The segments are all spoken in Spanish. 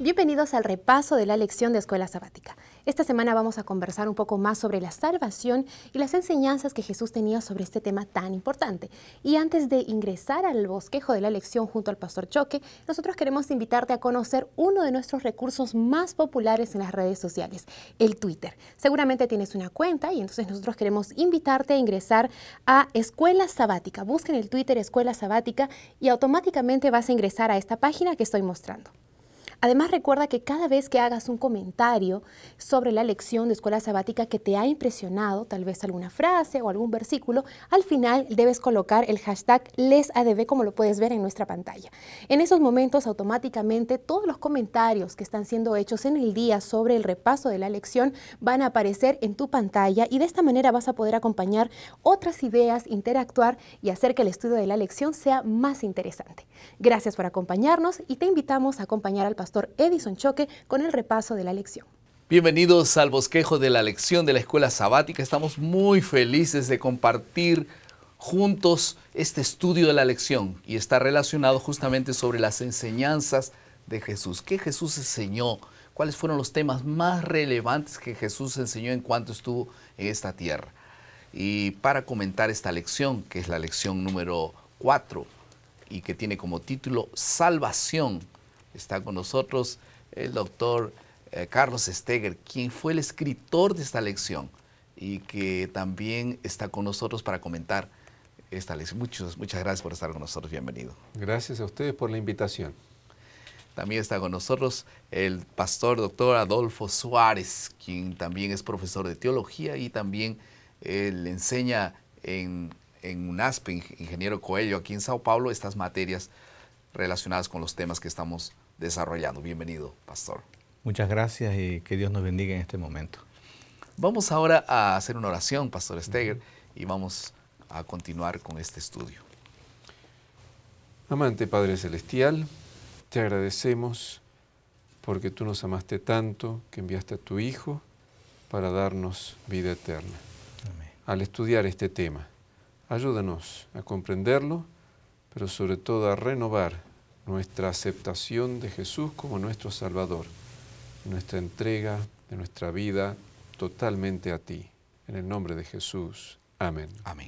Bienvenidos al repaso de la lección de Escuela Sabática. Esta semana vamos a conversar un poco más sobre la salvación y las enseñanzas que Jesús tenía sobre este tema tan importante. Y antes de ingresar al bosquejo de la lección junto al Pastor Choque, nosotros queremos invitarte a conocer uno de nuestros recursos más populares en las redes sociales, el Twitter. Seguramente tienes una cuenta y entonces nosotros queremos invitarte a ingresar a Escuela Sabática. Busca en el Twitter Escuela Sabática y automáticamente vas a ingresar a esta página que estoy mostrando. Además, recuerda que cada vez que hagas un comentario sobre la lección de Escuela Sabática que te ha impresionado, tal vez alguna frase o algún versículo, al final debes colocar el hashtag LesADV, como lo puedes ver en nuestra pantalla. En esos momentos, automáticamente, todos los comentarios que están siendo hechos en el día sobre el repaso de la lección van a aparecer en tu pantalla y de esta manera vas a poder acompañar otras ideas, interactuar y hacer que el estudio de la lección sea más interesante. Gracias por acompañarnos y te invitamos a acompañar al Pastor Edison Choque con el repaso de la lección. Bienvenidos al bosquejo de la lección de la Escuela Sabática. Estamos muy felices de compartir juntos este estudio de la lección y está relacionado justamente sobre las enseñanzas de Jesús. ¿Qué Jesús enseñó? ¿Cuáles fueron los temas más relevantes que Jesús enseñó en cuanto estuvo en esta tierra? Y para comentar esta lección, que es la lección número 4 y que tiene como título Salvación, está con nosotros el doctor Carlos Steger, quien fue el escritor de esta lección y que también está con nosotros para comentar esta lección. Muchas gracias por estar con nosotros. Bienvenido. Gracias a ustedes por la invitación. También está con nosotros el pastor doctor Adolfo Suárez, quien también es profesor de teología y también le enseña en UNASP, Ingeniero Coelho, aquí en Sao Paulo, estas materias relacionadas con los temas que estamos desarrollando. Bienvenido, pastor. Muchas gracias y que Dios nos bendiga en este momento. Vamos ahora a hacer una oración, pastor Steger, y vamos a continuar con este estudio. Amante Padre Celestial, te agradecemos porque tú nos amaste tanto que enviaste a tu Hijo para darnos vida eterna. Amén. Al estudiar este tema, ayúdanos a comprenderlo, pero sobre todo a renovar nuestra aceptación de Jesús como nuestro Salvador, nuestra entrega de nuestra vida totalmente a ti. En el nombre de Jesús. Amén. Amén.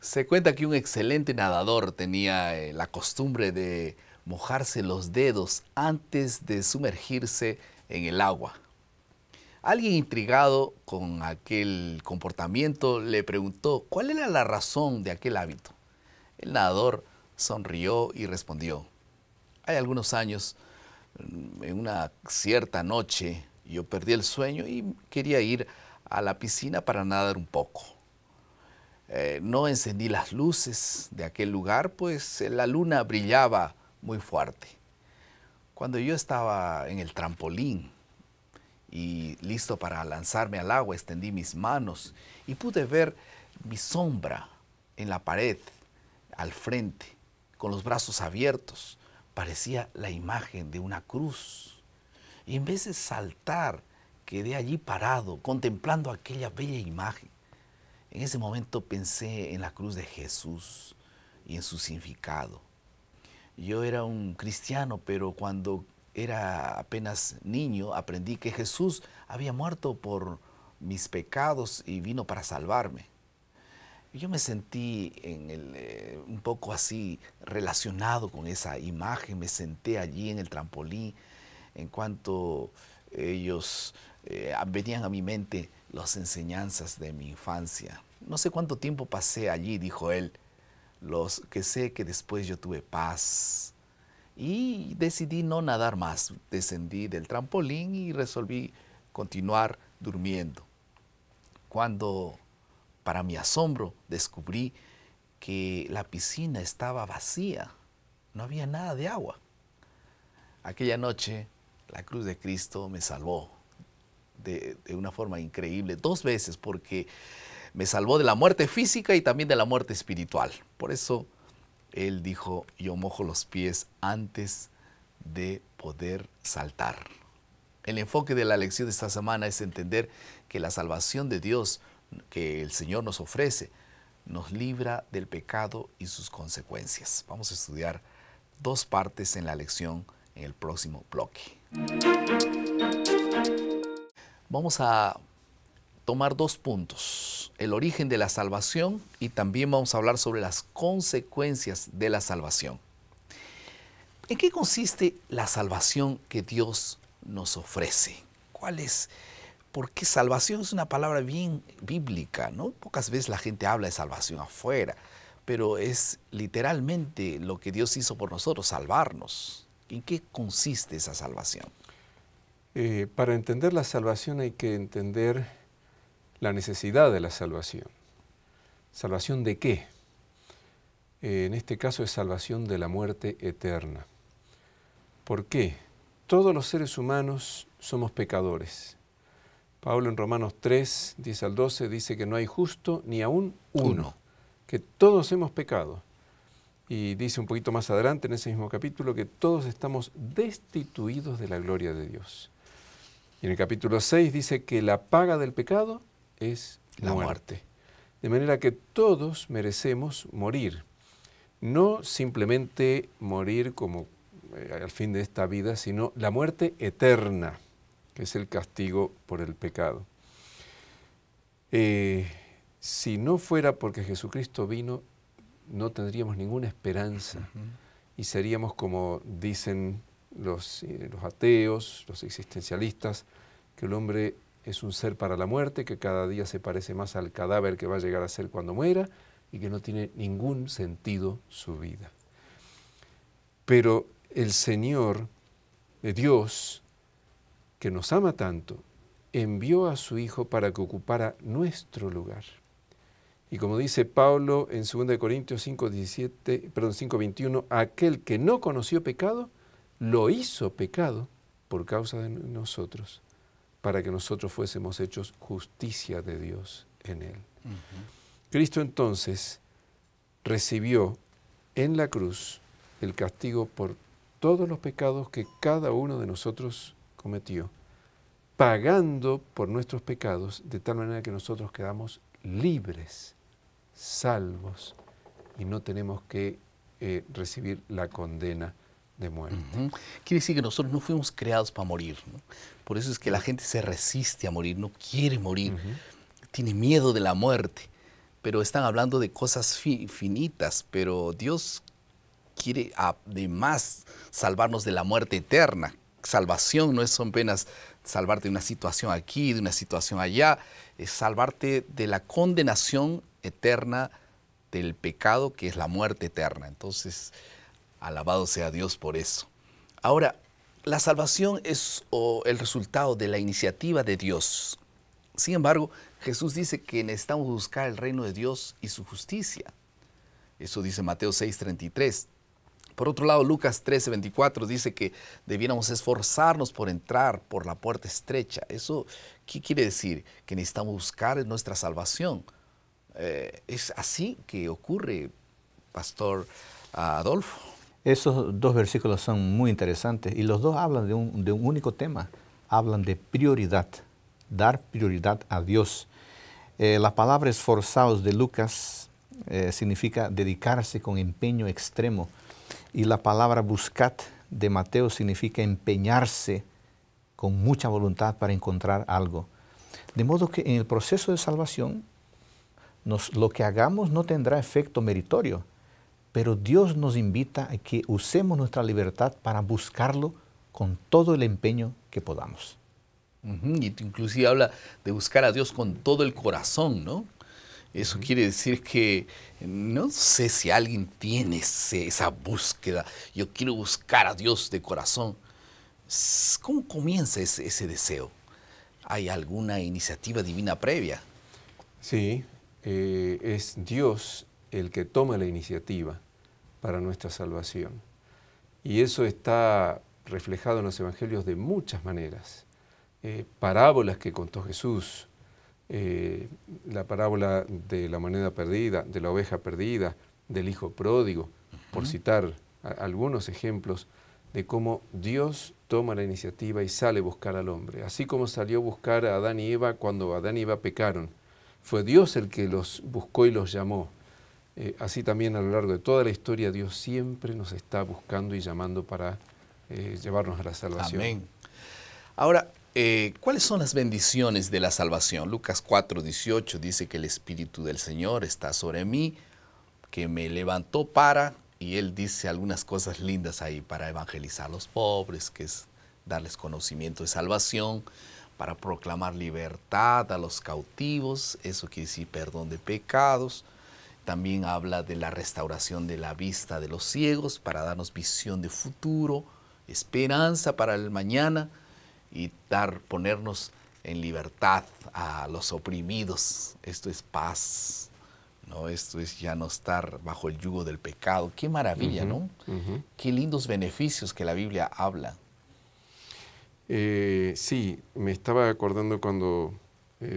Se cuenta que un excelente nadador tenía la costumbre de mojarse los dedos antes de sumergirse en el agua. Alguien intrigado con aquel comportamiento le preguntó cuál era la razón de aquel hábito. El nadador sonrió y respondió: hay algunos años, en una cierta noche, yo perdí el sueño y quería ir a la piscina para nadar un poco. No encendí las luces de aquel lugar, pues la luna brillaba muy fuerte. Cuando yo estaba en el trampolín y listo para lanzarme al agua, extendí mis manos y pude ver mi sombra en la pared al frente, con los brazos abiertos. Parecía la imagen de una cruz. Y en vez de saltar, quedé allí parado, contemplando aquella bella imagen. En ese momento pensé en la cruz de Jesús y en su significado. Yo era un cristiano, pero cuando era apenas niño, aprendí que Jesús había muerto por mis pecados y vino para salvarme. Yo me sentí un poco así relacionado con esa imagen. Me senté allí en el trampolín en cuanto ellos venían a mi mente las enseñanzas de mi infancia. No sé cuánto tiempo pasé allí, dijo él, los que sé que después yo tuve paz. Y decidí no nadar más. Descendí del trampolín y resolví continuar durmiendo. Cuando, para mi asombro, descubrí que la piscina estaba vacía. No había nada de agua. Aquella noche, la cruz de Cristo me salvó de una forma increíble, 2 veces, porque me salvó de la muerte física y también de la muerte espiritual. Por eso él dijo: yo mojo los pies antes de poder saltar. El enfoque de la lección de esta semana es entender que la salvación de Dios que el Señor nos ofrece nos libra del pecado y sus consecuencias. Vamos a estudiar dos partes en la lección en el próximo bloque. Vamos a tomar dos puntos, el origen de la salvación y también vamos a hablar sobre las consecuencias de la salvación. ¿En qué consiste la salvación que Dios nos ofrece? ¿Cuál es? Porque salvación es una palabra bien bíblica, ¿no? Pocas veces la gente habla de salvación afuera, pero es literalmente lo que Dios hizo por nosotros, salvarnos. ¿En qué consiste esa salvación? Para entender la salvación hay que entender la necesidad de la salvación. ¿Salvación de qué? En este caso es salvación de la muerte eterna. ¿Por qué? Todos los seres humanos somos pecadores. Pablo en Romanos 3, 10 al 12 dice que no hay justo ni aún uno, que todos hemos pecado. Y dice un poquito más adelante en ese mismo capítulo que todos estamos destituidos de la gloria de Dios. Y en el capítulo 6 dice que la paga del pecado es la muerte. De manera que todos merecemos morir. No simplemente morir como al fin de esta vida, sino la muerte eterna, que es el castigo por el pecado. Si no fuera porque Jesucristo vino, no tendríamos ninguna esperanza y seríamos como dicen los ateos, los existencialistas, que el hombre es un ser para la muerte, que cada día se parece más al cadáver que va a llegar a ser cuando muera y que no tiene ningún sentido su vida. Pero el Señor, Dios, que nos ama tanto, envió a su Hijo para que ocupara nuestro lugar. Y como dice Pablo en 2 Corintios 5:21, aquel que no conoció pecado, lo hizo pecado por causa de nosotros, para que nosotros fuésemos hechos justicia de Dios en él. Cristo entonces recibió en la cruz el castigo por todos los pecados que cada uno de nosotros cometió, pagando por nuestros pecados de tal manera que nosotros quedamos libres, salvos, y no tenemos que recibir la condena de muerte. Quiere decir que nosotros no fuimos creados para morir, ¿no? Por eso es que la gente se resiste a morir, no quiere morir, tiene miedo de la muerte, pero están hablando de cosas finitas, pero Dios quiere además salvarnos de la muerte eterna. Salvación no es apenas salvarte de una situación aquí, de una situación allá, es salvarte de la condenación eterna del pecado, que es la muerte eterna. Entonces, alabado sea Dios por eso. Ahora, la salvación es el resultado de la iniciativa de Dios. Sin embargo, Jesús dice que necesitamos buscar el reino de Dios y su justicia. Eso dice Mateo 6:33. Por otro lado, Lucas 13:24 dice que debiéramos esforzarnos por entrar por la puerta estrecha. ¿Eso qué quiere decir? Que necesitamos buscar nuestra salvación. ¿Es así que ocurre, Pastor Adolfo? Esos dos versículos son muy interesantes y los dos hablan de un único tema. Hablan de prioridad, dar prioridad a Dios. La palabra esforzados de Lucas significa dedicarse con empeño extremo. Y la palabra buscad de Mateo significa empeñarse con mucha voluntad para encontrar algo. De modo que en el proceso de salvación, lo que hagamos no tendrá efecto meritorio, pero Dios nos invita a que usemos nuestra libertad para buscarlo con todo el empeño que podamos. Y inclusive habla de buscar a Dios con todo el corazón, ¿no? Eso quiere decir que no sé si alguien tiene esa búsqueda. Yo quiero buscar a Dios de corazón. ¿Cómo comienza ese deseo? ¿Hay alguna iniciativa divina previa? Sí, es Dios el que toma la iniciativa para nuestra salvación. Y eso está reflejado en los evangelios de muchas maneras. Parábolas que contó Jesús, la parábola de la moneda perdida, de la oveja perdida, del hijo pródigo, por citar algunos ejemplos de cómo Dios toma la iniciativa y sale a buscar al hombre. Así como salió a buscar a Adán y Eva cuando Adán y Eva pecaron. Fue Dios el que los buscó y los llamó. así también a lo largo de toda la historia Dios siempre nos está buscando y llamando para llevarnos a la salvación. Amén. Ahora, ¿cuáles son las bendiciones de la salvación? Lucas 4:18 dice que el Espíritu del Señor está sobre mí, que me levantó para, y Él dice algunas cosas lindas ahí, para evangelizar a los pobres, que es darles conocimiento de salvación, para proclamar libertad a los cautivos, eso quiere decir perdón de pecados. También habla de la restauración de la vista de los ciegos, para darnos visión de futuro, esperanza para el mañana, y ponernos en libertad a los oprimidos. Esto es paz, ¿no? Esto es ya no estar bajo el yugo del pecado. Qué maravilla, ¿no? Qué lindos beneficios que la Biblia habla. Sí, me estaba acordando cuando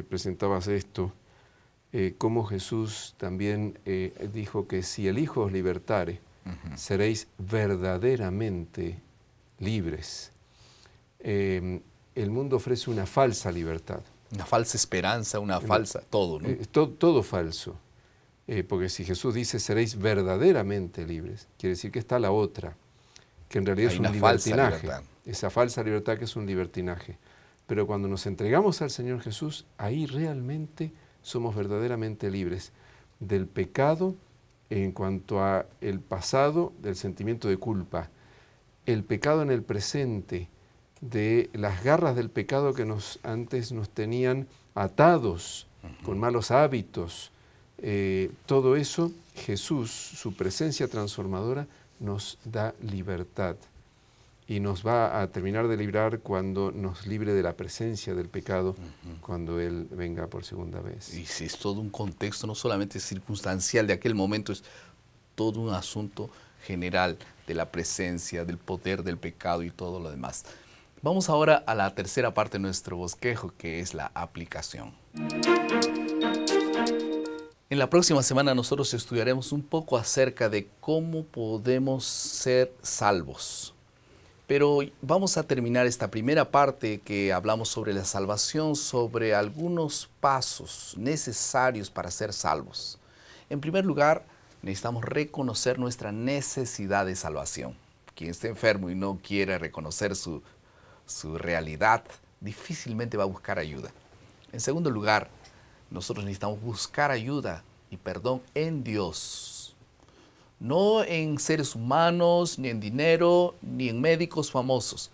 presentabas esto, cómo Jesús también dijo que si el Hijo os libertare, seréis verdaderamente libres. El mundo ofrece una falsa libertad. Una falsa esperanza, una falsa, todo, ¿no? Todo falso. Porque si Jesús dice seréis verdaderamente libres, quiere decir que está la otra, que en realidad es un libertinaje. Esa falsa libertad que es un libertinaje. Pero cuando nos entregamos al Señor Jesús, ahí realmente somos verdaderamente libres del pecado en cuanto a el pasado, del sentimiento de culpa, el pecado en el presente, de las garras del pecado que antes nos tenían atados con malos hábitos. Todo eso, Jesús, su presencia transformadora, nos da libertad y nos va a terminar de librar cuando nos libre de la presencia del pecado, cuando Él venga por segunda vez. Y si es todo un contexto, no solamente circunstancial de aquel momento, es todo un asunto general de la presencia, del poder del pecado y todo lo demás. Vamos ahora a la tercera parte de nuestro bosquejo, que es la aplicación. En la próxima semana nosotros estudiaremos un poco acerca de cómo podemos ser salvos. Pero vamos a terminar esta primera parte que hablamos sobre la salvación, sobre algunos pasos necesarios para ser salvos. En primer lugar, necesitamos reconocer nuestra necesidad de salvación. Quien esté enfermo y no quiere reconocer su realidad, difícilmente va a buscar ayuda. En segundo lugar, nosotros necesitamos buscar ayuda y perdón en Dios. No en seres humanos, ni en dinero, ni en médicos famosos,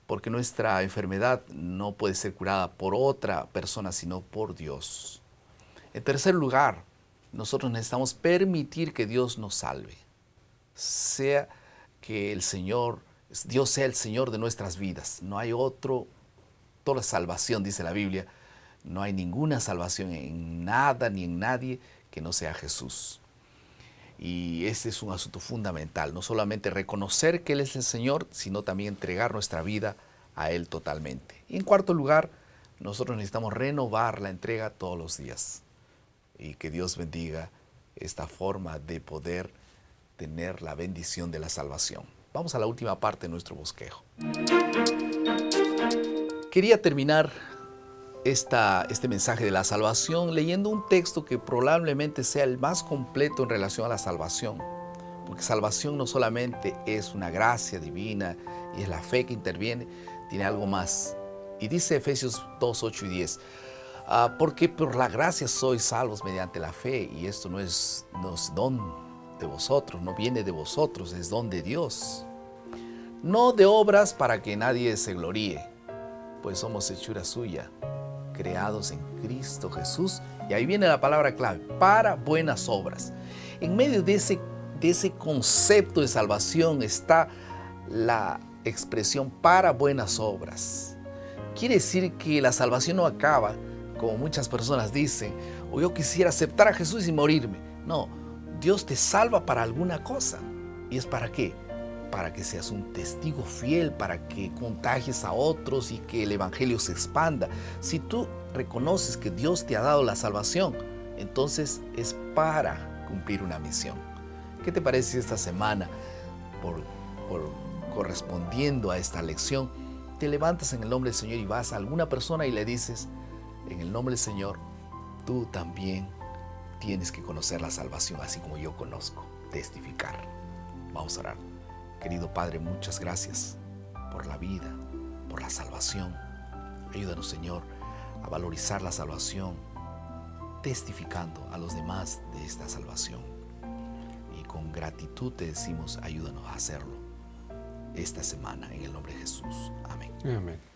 porque nuestra enfermedad no puede ser curada por otra persona, sino por Dios. En tercer lugar, nosotros necesitamos permitir que Dios nos salve. Sea que Dios sea el Señor de nuestras vidas. No hay toda salvación, dice la Biblia. No hay ninguna salvación en nada ni en nadie que no sea Jesús. Y este es un asunto fundamental, no solamente reconocer que Él es el Señor, sino también entregar nuestra vida a Él totalmente. Y en cuarto lugar, nosotros necesitamos renovar la entrega todos los días. Y que Dios bendiga esta forma de poder tener la bendición de la salvación. Vamos a la última parte de nuestro bosquejo. Quería terminar este mensaje de la salvación leyendo un texto que probablemente sea el más completo en relación a la salvación, porque salvación no solamente es una gracia divina y es la fe que interviene, tiene algo más. Y dice Efesios 2, 8 y 10, porque por la gracia sois salvos mediante la fe, y esto no es don de vosotros, no viene de vosotros, es don de Dios, no de obras para que nadie se gloríe, pues somos hechura suya, creados en Cristo Jesús, y ahí viene la palabra clave, para buenas obras. En medio de ese concepto de salvación está la expresión para buenas obras. Quiere decir que la salvación no acaba, como muchas personas dicen, o yo quisiera aceptar a Jesús y morirme. No, Dios te salva para alguna cosa. ¿Y es para qué? Para que seas un testigo fiel, para que contagies a otros y que el Evangelio se expanda. Si tú reconoces que Dios te ha dado la salvación, entonces es para cumplir una misión. ¿Qué te parece si esta semana, correspondiendo a esta lección, te levantas en el nombre del Señor y vas a alguna persona y le dices, en el nombre del Señor, tú también tienes que conocer la salvación así como yo conozco, testificar. Vamos a orar. Querido Padre, muchas gracias por la vida, por la salvación. Ayúdanos, Señor, a valorizar la salvación, testificando a los demás de esta salvación. Y con gratitud te decimos, ayúdanos a hacerlo esta semana, en el nombre de Jesús. Amén. Amén.